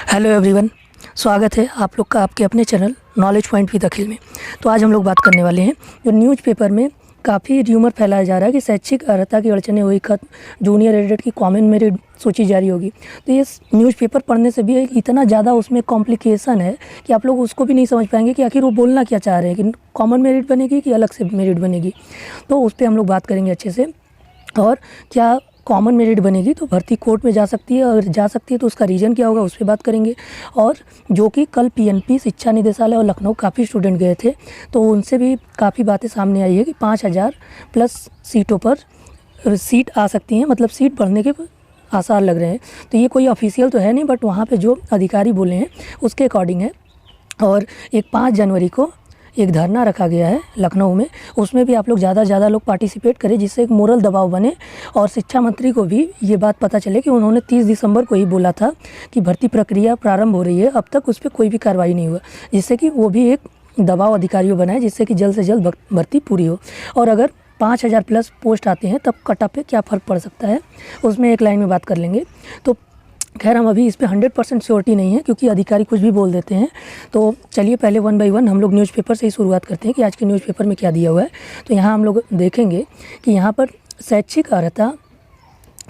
Hello everyone, स्वागत है आप लोग का आपके अपने चैनल नॉलेज पॉइंट विद अखिल में। तो आज हम लोग बात करने वाले हैं जो न्यूज़पेपर में काफ़ी र्यूमर फैलाया जा रहा है कि शैक्षिक अर्हता की अड़चनें हुई खत्म, जूनियर एडेड की कॉमन मेरिट सूची जारी होगी। तो ये न्यूज़पेपर पढ़ने से भी इतना ज़्यादा उसमें कॉम्प्लिकेशन है कि आप लोग उसको भी नहीं समझ पाएंगे कि आखिर वो बोलना क्या चाह रहे हैं, कि कॉमन मेरिट बनेगी कि अलग से मेरिट बनेगी। तो उस पर हम लोग बात करेंगे अच्छे से। और क्या कॉमन मेरिट बनेगी तो भर्ती कोर्ट में जा सकती है, अगर जा सकती है तो उसका रीज़न क्या होगा उस पर बात करेंगे। और जो कि कल पीएनपी शिक्षा निदेशालय और लखनऊ काफ़ी स्टूडेंट गए थे, तो उनसे भी काफ़ी बातें सामने आई है कि 5000 प्लस सीटों पर सीट आ सकती हैं, मतलब सीट बढ़ने के आसार लग रहे हैं। तो ये कोई ऑफिशियल तो है नहीं, बट वहाँ पे जो अधिकारी बोले हैं उसके अकॉर्डिंग है। और एक 5 जनवरी को एक धरना रखा गया है लखनऊ में, उसमें भी आप लोग ज़्यादा से ज़्यादा लोग पार्टिसिपेट करें, जिससे एक मोरल दबाव बने और शिक्षा मंत्री को भी ये बात पता चले कि उन्होंने 30 दिसंबर को ही बोला था कि भर्ती प्रक्रिया प्रारंभ हो रही है, अब तक उस पर कोई भी कार्रवाई नहीं हुआ, जिससे कि वो भी एक दबाव अधिकारियों बनाए, जिससे कि जल्द से जल्द भर्ती पूरी हो। और अगर 5000 प्लस पोस्ट आते हैं तब कट ऑफ पे क्या फ़र्क पड़ सकता है, उसमें एक लाइन में बात कर लेंगे। तो खैर हम अभी इस पे 100% श्योरिटी नहीं है, क्योंकि अधिकारी कुछ भी बोल देते हैं। तो चलिए पहले 1 बाय 1 हम लोग न्यूज़पेपर से ही शुरुआत करते हैं कि आज के न्यूज़पेपर में क्या दिया हुआ है। तो यहाँ हम लोग देखेंगे कि यहाँ पर शैक्षिक अर्हता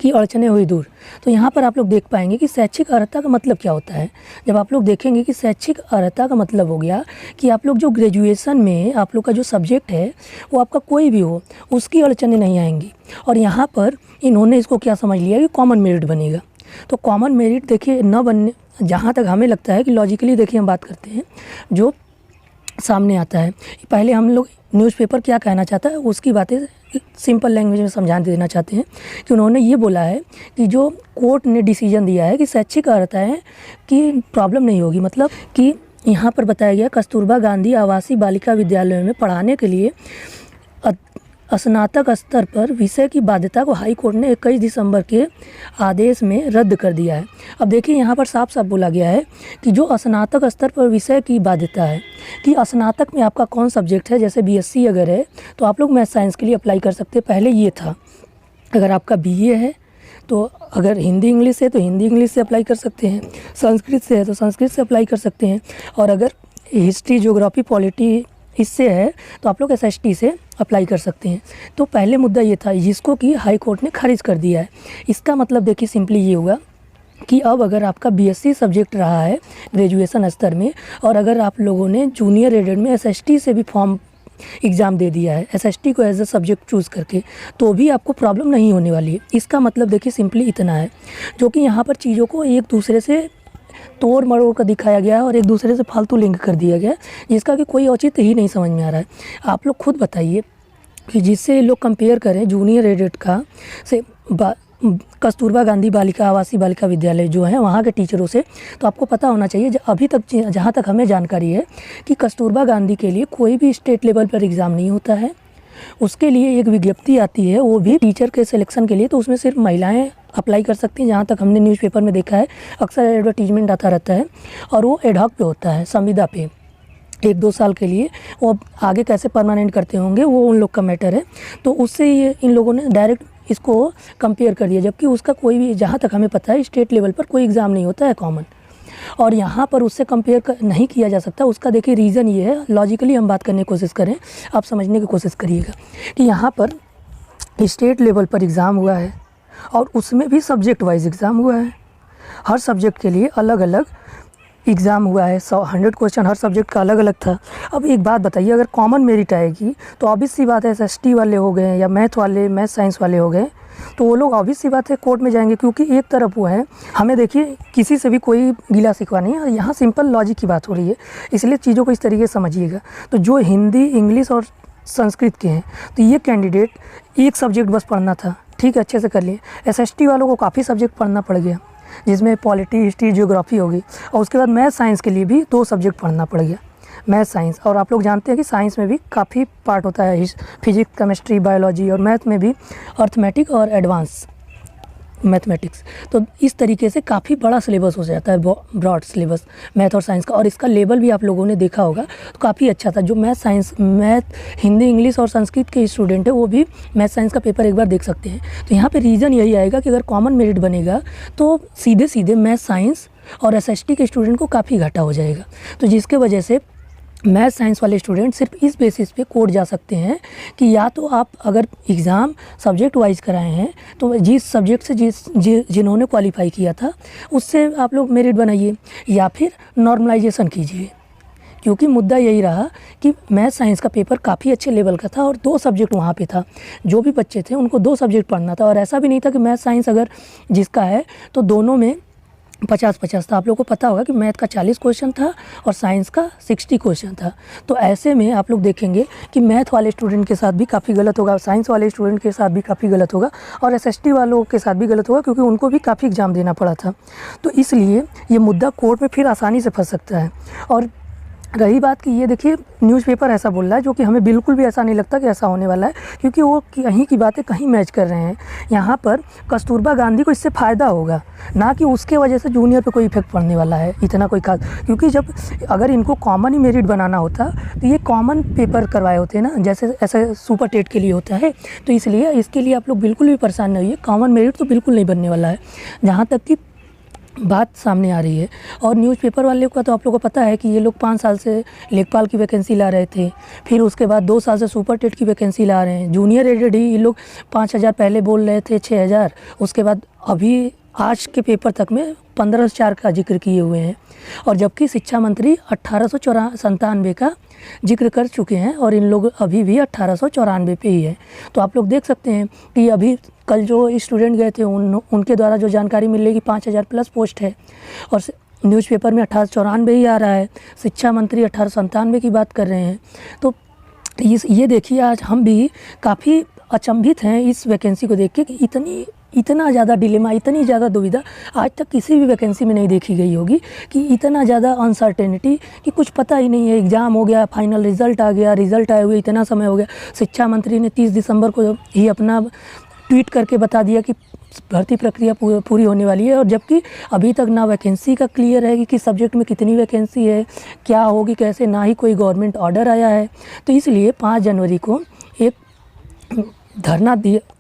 की अड़चनें हुई दूर। तो यहाँ पर आप लोग देख पाएंगे कि शैक्षिक अर्हता का मतलब क्या होता है। जब आप लोग देखेंगे कि शैक्षिक अर्हता का मतलब हो गया कि आप लोग जो ग्रेजुएशन में आप लोग का जो सब्जेक्ट है वो आपका कोई भी हो, उसकी अड़चनें नहीं आएंगी। और यहाँ पर इन्होंने इसको क्या समझ लिया कि कॉमन मेरिट बनेगा। तो कॉमन मेरिट देखिए न बनने, जहाँ तक हमें लगता है कि लॉजिकली देखिए हम बात करते हैं जो सामने आता है। पहले हम लोग न्यूज़पेपर क्या कहना चाहता है उसकी बातें सिंपल लैंग्वेज में समझा देना चाहते हैं कि उन्होंने ये बोला है कि जो कोर्ट ने डिसीजन दिया है कि शैक्षिक अर्हता है कि प्रॉब्लम नहीं होगी, मतलब कि यहाँ पर बताया गया कस्तूरबा गांधी आवासीय बालिका विद्यालयों में पढ़ाने के लिए स्नातक स्तर पर विषय की बाध्यता को हाई कोर्ट ने 21 दिसंबर के आदेश में रद्द कर दिया है। अब देखिए यहाँ पर साफ साफ बोला गया है कि जो स्नातक स्तर पर विषय की बाध्यता है कि स्नातक में आपका कौन सब्जेक्ट है, जैसे बीएससी अगर है तो आप लोग मैथ साइंस के लिए अप्लाई कर सकते हैं। पहले ये था, अगर आपका बीए है तो अगर हिंदी इंग्लिश है तो हिंदी इंग्लिश से अप्लाई कर सकते हैं, संस्कृत से है तो संस्कृत से अप्लाई कर सकते हैं, और अगर हिस्ट्री ज्योग्राफी पॉलिटी इससे है तो आप लोग एसएसटी से अप्लाई कर सकते हैं। तो पहले मुद्दा ये था जिसको कि हाई कोर्ट ने खारिज कर दिया है। इसका मतलब देखिए सिंपली ये होगा कि अब अगर आपका बीएससी सब्जेक्ट रहा है ग्रेजुएशन स्तर में, और अगर आप लोगों ने जूनियर एडेड में एसएसटी से भी फॉर्म एग्ज़ाम दे दिया है, एसएसटी को एज ए सब्जेक्ट चूज़ करके, तो भी आपको प्रॉब्लम नहीं होने वाली है। इसका मतलब देखिए सिंपली इतना है, जो कि यहाँ पर चीज़ों को एक दूसरे से तोड़ मरोड़ कर दिखाया गया है और एक दूसरे से फालतू लिंक कर दिया गया है, जिसका कि कोई औचित्य ही नहीं समझ में आ रहा है। आप लोग खुद बताइए कि जिससे लोग कंपेयर करें जूनियर एडेड का से कस्तूरबा गांधी बालिका आवासीय बालिका विद्यालय जो है वहाँ के टीचरों से, तो आपको पता होना चाहिए अभी तक जहाँ तक हमें जानकारी है कि कस्तूरबा गांधी के लिए कोई भी स्टेट लेवल पर एग्ज़ाम नहीं होता है। उसके लिए एक विज्ञप्ति आती है, वो भी टीचर के सिलेक्शन के लिए, तो उसमें सिर्फ महिलाएं अप्लाई कर सकती हैं। जहाँ तक हमने न्यूज़पेपर में देखा है अक्सर एडवर्टीजमेंट आता रहता है, और वो एडहॉक पे होता है, संविदा पे 1-2 साल के लिए। वो आगे कैसे परमानेंट करते होंगे वो उन लोग का मैटर है। तो उससे ये इन लोगों ने डायरेक्ट इसको कंपेयर कर दिया, जबकि उसका कोई भी, जहाँ तक हमें पता है, स्टेट लेवल पर कोई एग्ज़ाम नहीं होता है कॉमन, और यहाँ पर उससे कंपेयर नहीं किया जा सकता। उसका देखिए रीज़न ये है, लॉजिकली हम बात करने की कोशिश करें, आप समझने की कोशिश करिएगा कि यहाँ पर स्टेट लेवल पर एग्ज़ाम हुआ है और उसमें भी सब्जेक्ट वाइज एग्ज़ाम हुआ है। हर सब्जेक्ट के लिए अलग अलग एग्ज़ाम हुआ है, 100 क्वेश्चन हर सब्जेक्ट का अलग अलग था। अब एक बात बताइए, अगर कॉमन मेरिट आएगी तो ऑब्वियस सी बात है एसएसटी वाले हो गए या मैथ वाले, मैथ साइंस वाले हो गए, तो वो लोग ऑब्वियस सी बात है कोर्ट में जाएंगे, क्योंकि एक तरफ वो है, हमें देखिए किसी से भी कोई गिला शिकवा नहीं है, यहाँ सिंपल लॉजिक की बात हो रही है, इसलिए चीज़ों को इस तरीके से समझिएगा। तो जो हिंदी इंग्लिश और संस्कृत के हैं तो ये कैंडिडेट एक सब्जेक्ट बस पढ़ना था, ठीक है, अच्छे से कर लिए। एसएसटी वालों को काफ़ी सब्जेक्ट पढ़ना पड़ गया, जिसमें पॉलिटी हिस्ट्री ज्योग्राफी होगी, और उसके बाद मैथ साइंस के लिए भी 2 सब्जेक्ट पढ़ना पड़ गया, मैथ साइंस। और आप लोग जानते हैं कि साइंस में भी काफ़ी पार्ट होता है, फिजिक्स केमिस्ट्री बायोलॉजी, और मैथ में भी अर्थमेटिक और एडवांस मैथमेटिक्स। तो इस तरीके से काफ़ी बड़ा सिलेबस हो जाता है, ब्रॉड सिलेबस मैथ और साइंस का। और इसका लेवल भी आप लोगों ने देखा होगा तो काफ़ी अच्छा था। जो मैथ हिंदी इंग्लिश और संस्कृत के स्टूडेंट है वो भी मैथ साइंस का पेपर एक बार देख सकते हैं। तो यहाँ पे रीज़न यही आएगा कि अगर कॉमन मेरिट बनेगा तो सीधे सीधे मैथ साइंस और एसएसटी के स्टूडेंट को काफ़ी घाटा हो जाएगा। तो जिसके वजह से मैथ साइंस वाले स्टूडेंट सिर्फ इस बेसिस पे कोर्ट जा सकते हैं कि या तो आप अगर एग्ज़ाम सब्जेक्ट वाइज कराए हैं तो जिस सब्जेक्ट से जिन्होंने क्वालिफाई किया था उससे आप लोग मेरिट बनाइए, या फिर नॉर्मलाइजेशन कीजिए। क्योंकि मुद्दा यही रहा कि मैथ साइंस का पेपर काफ़ी अच्छे लेवल का था और 2 सब्जेक्ट वहाँ पे था। जो भी बच्चे थे उनको 2 सब्जेक्ट पढ़ना था, और ऐसा भी नहीं था कि मैथ साइंस अगर जिसका है तो दोनों में 50-50 था। आप लोगों को पता होगा कि मैथ का 40 क्वेश्चन था और साइंस का 60 क्वेश्चन था। तो ऐसे में आप लोग देखेंगे कि मैथ वाले स्टूडेंट के साथ भी काफ़ी गलत होगा, साइंस वाले स्टूडेंट के साथ भी काफ़ी गलत होगा, और एसएसटी वालों के साथ भी गलत होगा, क्योंकि उनको भी काफ़ी एग्ज़ाम देना पड़ा था। तो इसलिए ये मुद्दा कोर्ट में फिर आसानी से फंस सकता है। और रही बात कि ये देखिए न्यूज़पेपर ऐसा बोल रहा है, जो कि हमें बिल्कुल भी ऐसा नहीं लगता कि ऐसा होने वाला है, क्योंकि वो कहीं की बातें कहीं मैच कर रहे हैं। यहाँ पर कस्तूरबा गांधी को इससे फ़ायदा होगा, ना कि उसके वजह से जूनियर पे कोई इफेक्ट पड़ने वाला है इतना कोई खास। क्योंकि जब अगर इनको कॉमन ही मेरिट बनाना होता तो ये कॉमन पेपर करवाए होते ना, जैसे ऐसे सुपर टेट के लिए होता है। तो इसलिए इसके लिए आप लोग बिल्कुल भी परेशान नहीं होइए, कॉमन मेरिट तो बिल्कुल नहीं बनने वाला है जहाँ तक कि बात सामने आ रही है। और न्यूज़पेपर वाले का तो आप लोगों को पता है कि ये लोग 5 साल से लेखपाल की वैकेंसी ला रहे थे, फिर उसके बाद 2 साल से सुपर टेट की वैकेंसी ला रहे हैं। जूनियर एडेड ही ये लोग 5000 पहले बोल रहे थे, 6000, उसके बाद अभी आज के पेपर तक में 1504 का जिक्र किए हुए हैं। और जबकि शिक्षा मंत्री 1897 का जिक्र कर चुके हैं और इन लोग अभी भी 1894 पे ही है। तो आप लोग देख सकते हैं कि अभी कल जो स्टूडेंट गए थे उनके द्वारा जो जानकारी मिल रही है कि 5000 प्लस पोस्ट है, और न्यूज़पेपर में 1894 ही आ रहा है, शिक्षा मंत्री 1897 की बात कर रहे हैं। तो ये देखिए आज हम भी काफ़ी अचंभित हैं इस वैकेंसी को देख के कि इतना ज़्यादा डिलेमा, इतनी ज़्यादा दुविधा आज तक किसी भी वैकेंसी में नहीं देखी गई होगी, कि इतना ज़्यादा अनसर्टेनिटी कि कुछ पता ही नहीं है। एग्ज़ाम हो गया, फाइनल रिज़ल्ट आ गया, रिज़ल्ट आए हुए इतना समय हो गया। शिक्षा मंत्री ने 30 दिसंबर को ही अपना ट्वीट करके बता दिया कि भर्ती प्रक्रिया पूरी होने वाली है, और जबकि अभी तक ना वैकेंसी का क्लियर है कि किस सब्जेक्ट में कितनी वैकेंसी है, क्या होगी कैसे, ना ही कोई गवर्नमेंट ऑर्डर आया है। तो इसलिए 5 जनवरी को एक धरना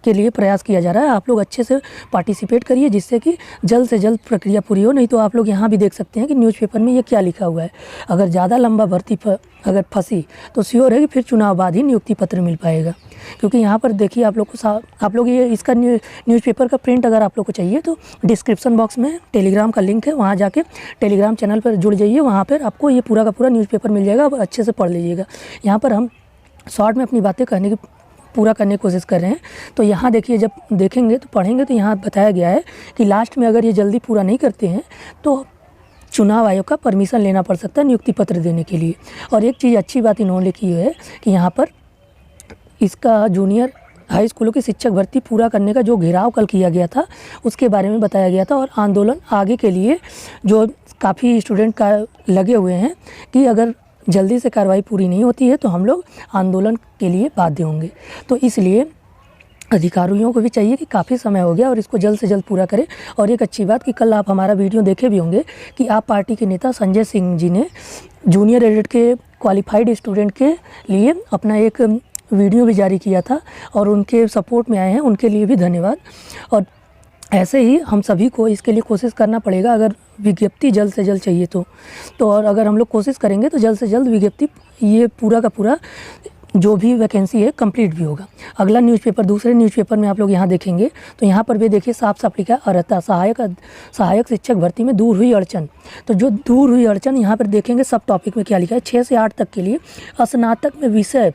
के लिए प्रयास किया जा रहा है। आप लोग अच्छे से पार्टिसिपेट करिए जिससे कि जल्द से जल्द प्रक्रिया पूरी हो। नहीं तो आप लोग यहाँ भी देख सकते हैं कि न्यूज़पेपर में ये क्या लिखा हुआ है, अगर ज़्यादा लंबा भर्ती अगर फंसी तो श्योर है कि फिर चुनाव बाद ही नियुक्ति पत्र मिल पाएगा। क्योंकि यहाँ पर देखिए आप लोग ये इसका न्यूज़पेपर का प्रिंट अगर आप लोग को चाहिए तो डिस्क्रिप्शन बॉक्स में टेलीग्राम का लिंक है, वहाँ जाके टेलीग्राम चैनल पर जुड़ जाइए, वहाँ पर आपको ये पूरा का पूरा न्यूज़पेपर मिल जाएगा। आप अच्छे से पढ़ लीजिएगा। यहाँ पर हम शॉर्ट में अपनी बातें पूरा करने की कोशिश कर रहे हैं। तो यहाँ देखिए, जब देखेंगे तो पढ़ेंगे तो यहाँ बताया गया है कि लास्ट में अगर ये जल्दी पूरा नहीं करते हैं तो चुनाव आयोग का परमिशन लेना पड़ सकता है नियुक्ति पत्र देने के लिए। और एक चीज़ अच्छी बात इन्होंने की है कि यहाँ पर इसका जूनियर हाई स्कूलों की शिक्षक भर्ती पूरा करने का जो घेराव कल किया गया था उसके बारे में बताया गया था, और आंदोलन आगे के लिए जो काफ़ी स्टूडेंट का लगे हुए हैं कि अगर जल्दी से कार्रवाई पूरी नहीं होती है तो हम लोग आंदोलन के लिए बाध्य होंगे। तो इसलिए अधिकारियों को भी चाहिए कि काफ़ी समय हो गया और इसको जल्द से जल्द पूरा करें। और एक अच्छी बात कि कल आप हमारा वीडियो देखे भी होंगे कि आप पार्टी के नेता संजय सिंह जी ने जूनियर एडेड के क्वालिफाइड स्टूडेंट के लिए अपना एक वीडियो भी जारी किया था, और उनके सपोर्ट में आए हैं, उनके लिए भी धन्यवाद। और ऐसे ही हम सभी को इसके लिए कोशिश करना पड़ेगा, अगर विज्ञप्ति जल्द से जल्द चाहिए तो और अगर हम लोग कोशिश करेंगे तो जल्द से जल्द विज्ञप्ति ये पूरा का पूरा जो भी वैकेंसी है कंप्लीट भी होगा। अगला न्यूज़पेपर, दूसरे न्यूज़पेपर में आप लोग यहाँ देखेंगे तो यहाँ पर भी देखिए साफ साफ लिखा है अर्हता सहायक शिक्षक भर्ती में दूर हुई अड़चन। तो जो दूर हुई अड़चन यहाँ पर देखेंगे सब टॉपिक में क्या लिखा है। 6 से 8 तक के लिए स्नातक में विषय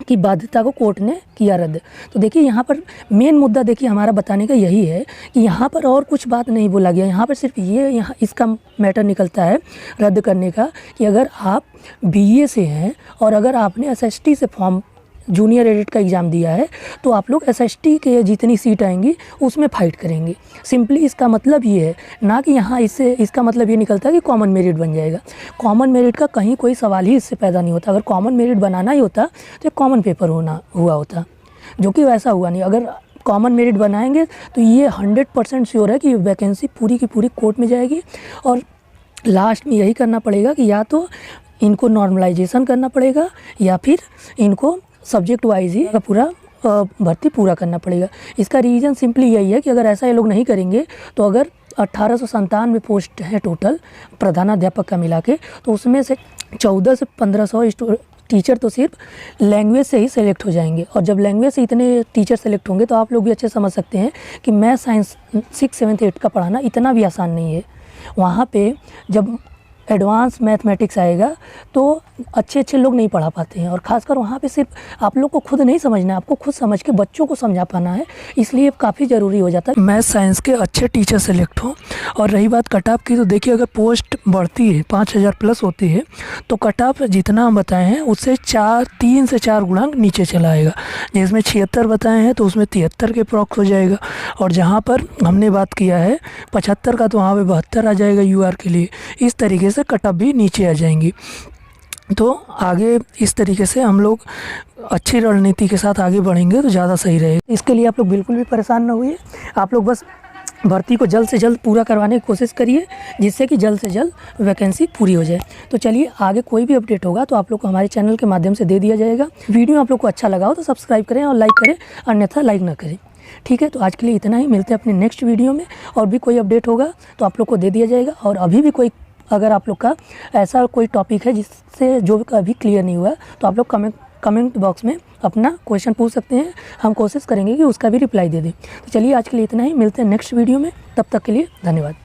की बाध्यता को कोर्ट ने किया रद्द। तो देखिए यहाँ पर मेन मुद्दा देखिए हमारा बताने का यही है कि यहाँ पर और कुछ बात नहीं बोला गया, यहाँ पर सिर्फ यहाँ इसका मैटर निकलता है रद्द करने का कि अगर आप बीए से हैं और अगर आपने एसएसटी से फॉर्म जूनियर एडेड का एग्ज़ाम दिया है तो आप लोग एसएसटी के जितनी सीट आएंगी उसमें फ़ाइट करेंगे। सिंपली इसका मतलब ये है, ना कि यहाँ इसका मतलब ये निकलता है कि कॉमन मेरिट बन जाएगा। कॉमन मेरिट का कहीं कोई सवाल ही इससे पैदा नहीं होता। अगर कॉमन मेरिट बनाना ही होता तो एक कॉमन पेपर हुआ होता, जो कि वैसा हुआ नहीं। अगर कॉमन मेरिट बनाएंगे तो ये 100% श्योर है कि वैकेंसी पूरी की पूरी कोर्ट में जाएगी। और लास्ट में यही करना पड़ेगा कि या तो इनको नॉर्मलाइजेशन करना पड़ेगा या फिर इनको सब्जेक्ट वाइज ही पूरा भर्ती पूरा करना पड़ेगा। इसका रीज़न सिंपली यही है कि अगर ऐसा ये लोग नहीं करेंगे तो अगर 1897 पोस्ट है टोटल प्रधानाध्यापक का मिला के, तो उसमें से 1400 से 1500 टीचर तो सिर्फ लैंग्वेज से ही सेलेक्ट हो जाएंगे। और जब लैंग्वेज से इतने टीचर सेलेक्ट होंगे तो आप लोग भी अच्छे समझ सकते हैं कि मैथ साइंस 6, 7, 8 का पढ़ाना इतना भी आसान नहीं है। वहाँ पे जब एडवांस मैथमेटिक्स आएगा तो अच्छे लोग नहीं पढ़ा पाते हैं। और ख़ासकर वहाँ पे सिर्फ आप लोग को खुद नहीं समझना है, आपको खुद समझ के बच्चों को समझा पाना है, इसलिए काफ़ी ज़रूरी हो जाता है मैथ साइंस के अच्छे टीचर सेलेक्ट हों। और रही बात कट ऑफ की, तो देखिए अगर पोस्ट बढ़ती है 5000 प्लस होती है तो कट ऑफ जितना हम बताए हैं उससे 3 से 4 गुणांक नीचे चला आएगा। जिसमें 76 बताए हैं तो उसमें 73 के अप्रॉक्स हो जाएगा। और जहाँ पर हमने बात किया है 75 का तो वहाँ पे 72 आ जाएगा यूआर के लिए। इस तरीके से कट ऑफ भी नीचे आ जाएंगी। तो आगे इस तरीके से हम लोग अच्छी रणनीति के साथ आगे बढ़ेंगे तो ज़्यादा सही रहेगा। इसके लिए आप लोग बिल्कुल भी परेशान ना होइए, आप लोग बस भर्ती को जल्द से जल्द पूरा करवाने की कोशिश करिए जिससे कि जल्द से जल्द वैकेंसी पूरी हो जाए। तो चलिए आगे कोई भी अपडेट होगा तो आप लोग को हमारे चैनल के माध्यम से दे दिया जाएगा। वीडियो आप लोग को अच्छा लगा हो तो सब्सक्राइब करें और लाइक करें, अन्यथा लाइक ना करें। ठीक है, तो आज के लिए इतना ही। मिलते हैं अपने नेक्स्ट वीडियो में। और भी कोई अपडेट होगा तो आप लोग को दे दिया जाएगा। और अभी भी कोई अगर आप लोग का ऐसा कोई टॉपिक है जिससे जो अभी क्लियर नहीं हुआ तो आप लोग कमेंट बॉक्स में अपना क्वेश्चन पूछ सकते हैं, हम कोशिश करेंगे कि उसका भी रिप्लाई दे दें। तो चलिए आज के लिए इतना ही। मिलते हैं नेक्स्ट वीडियो में, तब तक के लिए धन्यवाद।